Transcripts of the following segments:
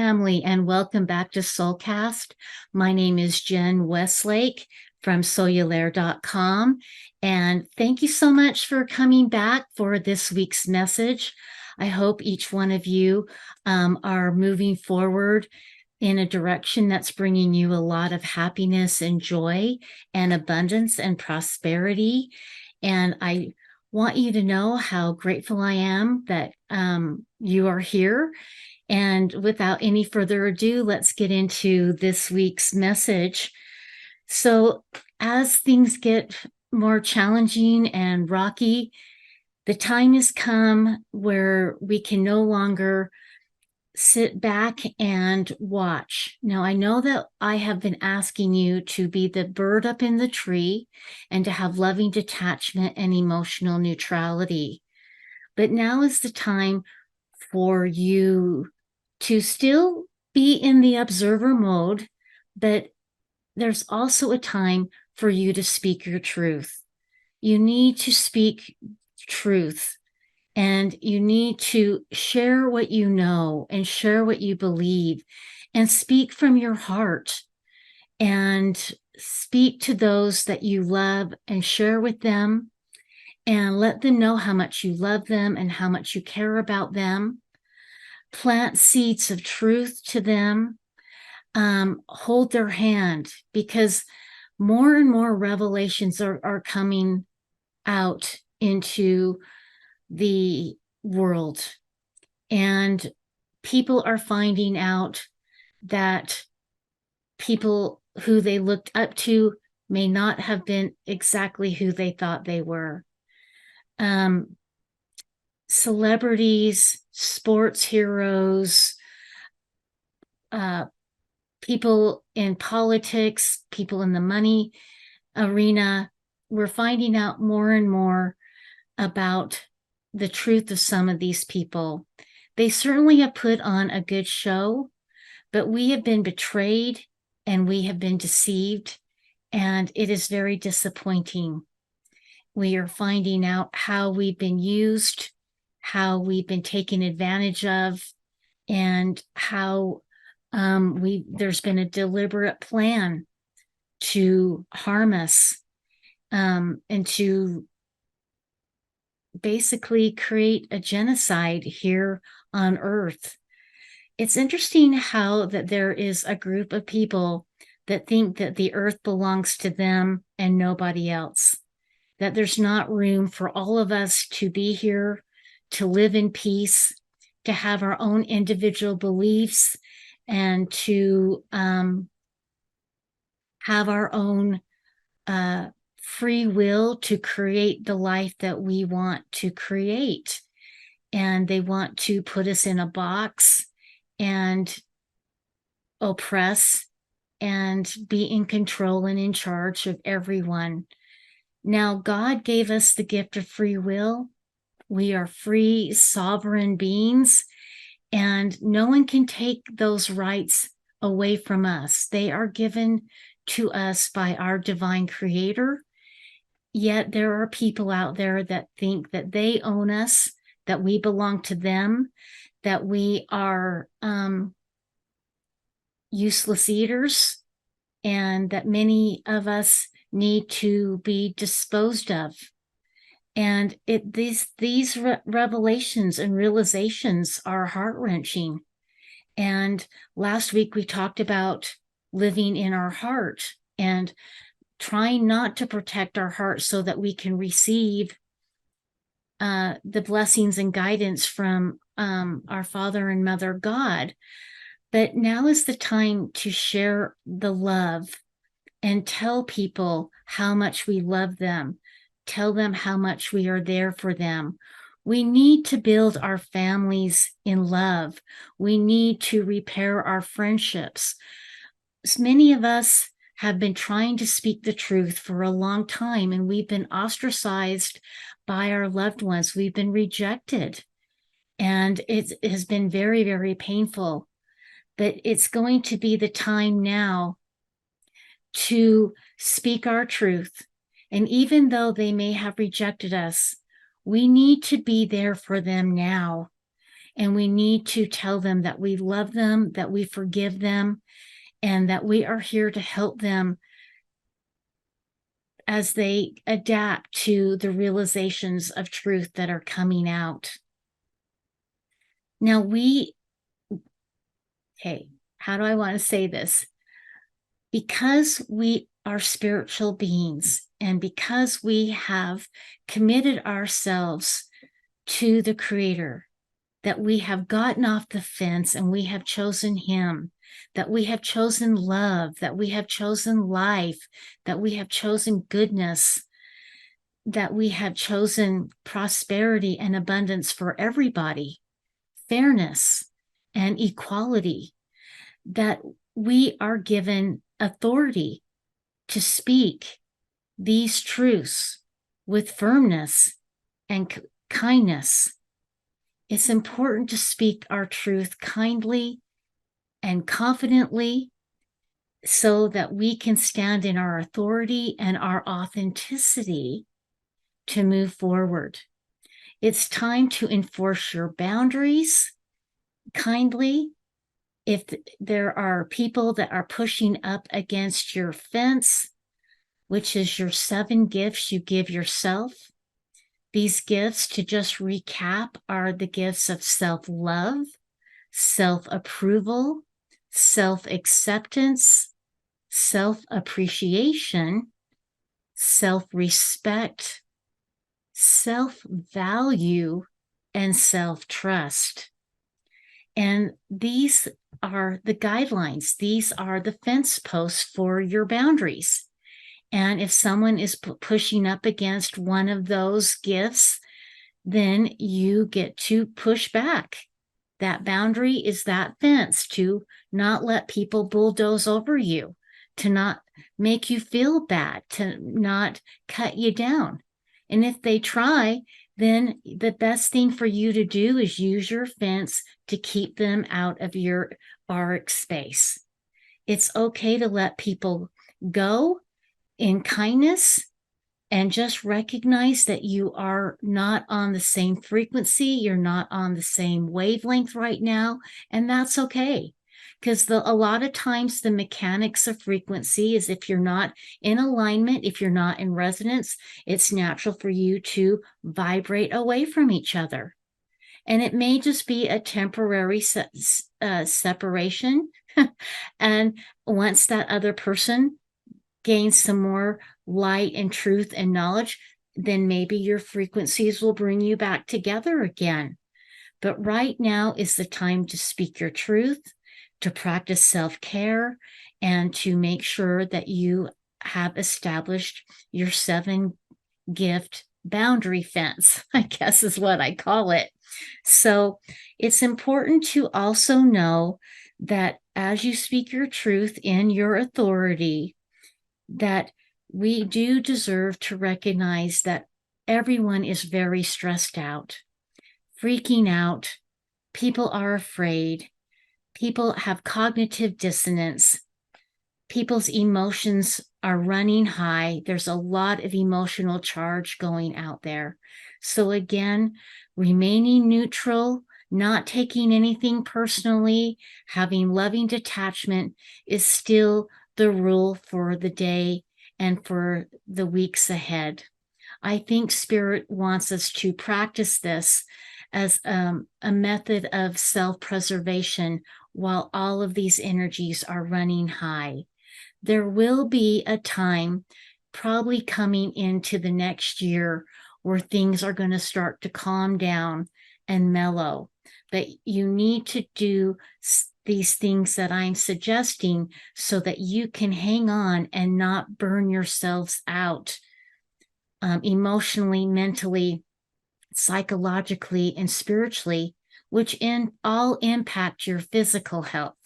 family, and welcome back to SoulCast. My name is Jen Westlake from Soululaire.com, and thank you so much for coming back for this week's message. I hope each one of you are moving forward in a direction that's bringing you a lot of happiness and joy and abundance and prosperity. And I want you to know how grateful I am that you are here. And without any further ado, let's get into this week's message. So, as things get more challenging and rocky, the time has come where we can no longer sit back and watch. Now, I know that I have been asking you to be the bird up in the tree and to have loving detachment and emotional neutrality. But now is the time for you to still be in the observer mode, but there's also a time for you to speak your truth. You need to speak truth, and you need to share what you know and share what you believe and speak from your heart and speak to those that you love and share with them and let them know how much you love them and how much you care about them. Plant seeds of truth to them. Hold their hand, because more and more revelations are coming out into the world, and people are finding out that people who they looked up to may not have been exactly who they thought they were. Celebrities, sports heroes, people in politics, people in the money arena, we're finding out more and more about the truth of some of these people. They certainly have put on a good show, but we have been betrayed and we have been deceived, and it is very disappointing. We are finding out how we've been used, how we've been taken advantage of, and how there's been a deliberate plan to harm us, and to basically create a genocide here on Earth. It's interesting how that there is a group of people that think that the Earth belongs to them and nobody else, that there's not room for all of us to be here, to live in peace, to have our own individual beliefs, and to have our own free will to create the life that we want to create. And they want to put us in a box and oppress and be in control and in charge of everyone. Now, God gave us the gift of free will. We are free, sovereign beings, and no one can take those rights away from us. They are given to us by our divine creator. Yet there are people out there that think that they own us, that we belong to them, that we are useless eaters, and that many of us need to be disposed of. And these revelations and realizations are heart-wrenching. And last week we talked about living in our heart and trying not to protect our heart so that we can receive the blessings and guidance from our Father and Mother God. But now is the time to share the love and tell people how much we love them. Tell them how much we are there for them. We need to build our families in love. We need to repair our friendships. Many of us have been trying to speak the truth for a long time, and we've been ostracized by our loved ones. We've been rejected, and it has been very, very painful. But it's going to be the time now to speak our truth. And even though they may have rejected us, we need to be there for them now. And we need to tell them that we love them, that we forgive them, and that we are here to help them as they adapt to the realizations of truth that are coming out. Now, how do I want to say this? Because we are spiritual beings and because we have committed ourselves to the Creator, that we have gotten off the fence and we have chosen Him, that we have chosen love, that we have chosen life, that we have chosen goodness, that we have chosen prosperity and abundance for everybody, fairness and equality, that we are given authority to speak these truths with firmness and kindness. It's important to speak our truth kindly and confidently so that we can stand in our authority and our authenticity to move forward. It's time to enforce your boundaries kindly. If there are people that are pushing up against your fence, which is your 7 gifts you give yourself, these gifts, to just recap, are the gifts of self-love, self-approval, self-acceptance, self-appreciation, self-respect, self-value, and self-trust. And these are the guidelines. These are the fence posts for your boundaries. And if someone is pushing up against one of those gifts, then you get to push back. That boundary is that fence to not let people bulldoze over you, to not make you feel bad, to not cut you down. And if they try, then the best thing for you to do is use your fence to keep them out of your auric space. It's okay to let people go in kindness and just recognize that you are not on the same frequency. You're not on the same wavelength right now. And that's okay. Because a lot of times the mechanics of frequency is if you're not in alignment, if you're not in resonance, it's natural for you to vibrate away from each other. And it may just be a temporary separation. And once that other person gains some more light and truth and knowledge, then maybe your frequencies will bring you back together again. But right now is the time to speak your truth, to practice self-care, and to make sure that you have established your 7 gift boundary fence, I guess is what I call it. So it's important to also know that as you speak your truth in your authority, that we do deserve to recognize that everyone is very stressed out, freaking out. People are afraid. People have cognitive dissonance. People's emotions are running high. There's a lot of emotional charge going out there. So again, remaining neutral, not taking anything personally, having loving detachment is still the rule for the day and for the weeks ahead. I think Spirit wants us to practice this as a method of self-preservation while all of these energies are running high. There will be a time, probably coming into the next year, where things are going to start to calm down and mellow. But you need to do these things that I'm suggesting so that you can hang on and not burn yourselves out emotionally, mentally, psychologically, and spiritually, which all impact your physical health.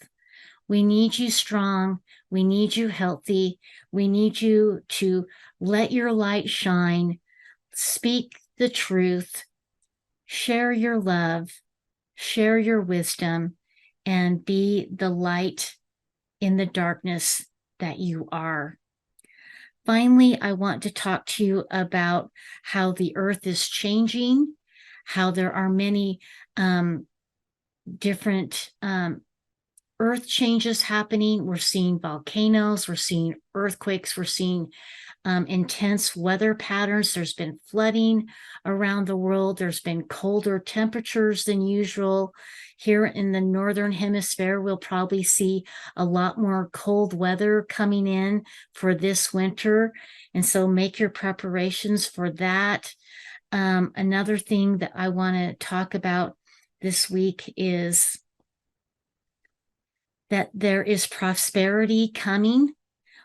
We need you strong. We need you healthy. We need you to let your light shine, speak the truth, share your love, share your wisdom, and be the light in the darkness that you are. Finally, I want to talk to you about how the earth is changing, how there are many different earth changes happening. We're seeing volcanoes, we're seeing earthquakes, we're seeing intense weather patterns. There's been flooding around the world. There's been colder temperatures than usual. Here in the Northern Hemisphere, we'll probably see a lot more cold weather coming in for this winter. And so make your preparations for that. Another thing that I want to talk about this week is that there is prosperity coming.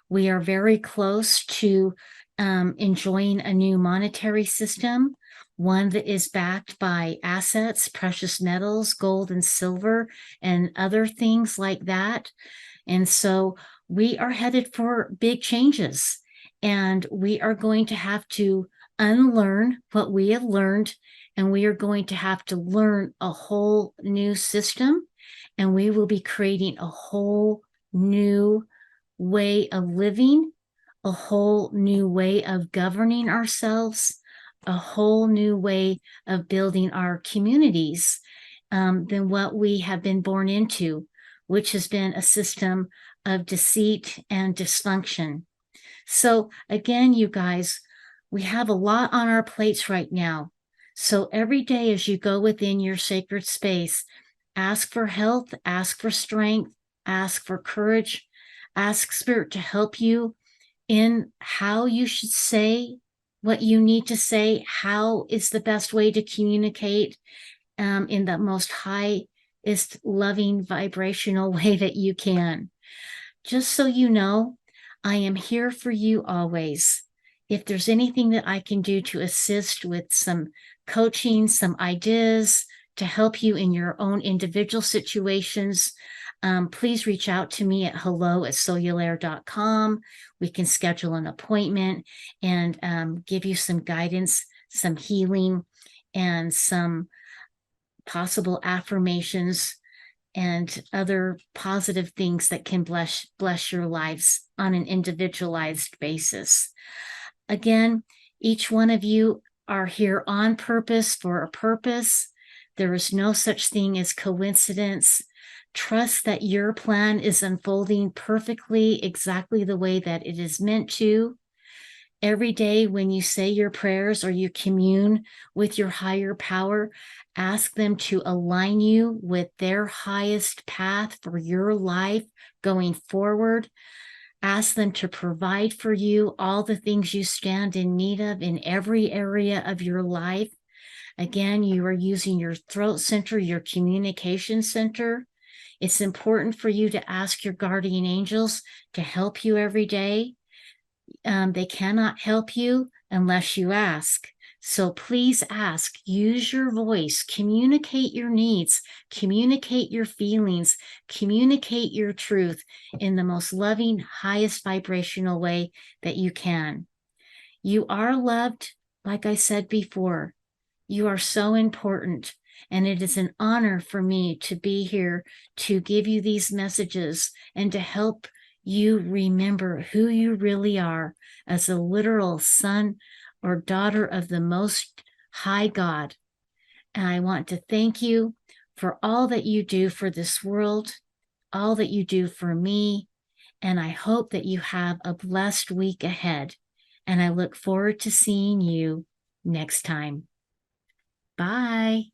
We are very close to enjoying a new monetary system, one that is backed by assets, precious metals, gold and silver, and other things like that. And so we are headed for big changes, and we are going to have to unlearn what we have learned, and we are going to have to learn a whole new system, and we will be creating a whole new way of living, a whole new way of governing ourselves, a whole new way of building our communities than what we have been born into, which has been a system of deceit and dysfunction. So again, you guys, we have a lot on our plates right now. So every day as you go within your sacred space, ask for health, ask for strength, ask for courage, ask Spirit to help you in how you should say what you need to say, how is the best way to communicate in the most highest loving vibrational way that you can. Just so you know, I am here for you always. If there's anything that I can do to assist with some coaching, some ideas to help you in your own individual situations, please reach out to me at hello@soululaire.com. We can schedule an appointment and give you some guidance, some healing, and some possible affirmations and other positive things that can bless your lives on an individualized basis. Again, each one of you are here on purpose for a purpose. There is no such thing as coincidence. Trust that your plan is unfolding perfectly, exactly the way that it is meant to. Every day when you say your prayers or you commune with your higher power, ask them to align you with their highest path for your life going forward. Ask them to provide for you all the things you stand in need of in every area of your life. Again, you are using your throat center, your communication center. It's important for you to ask your guardian angels to help you every day. They cannot help you unless you ask. So please ask, use your voice, communicate your needs, communicate your feelings, communicate your truth in the most loving, highest vibrational way that you can. You are loved, like I said before. You are so important. And it is an honor for me to be here to give you these messages and to help you remember who you really are as a literal son or daughter of the Most High God. And I want to thank you for all that you do for this world, all that you do for me. And I hope that you have a blessed week ahead. And I look forward to seeing you next time. Bye.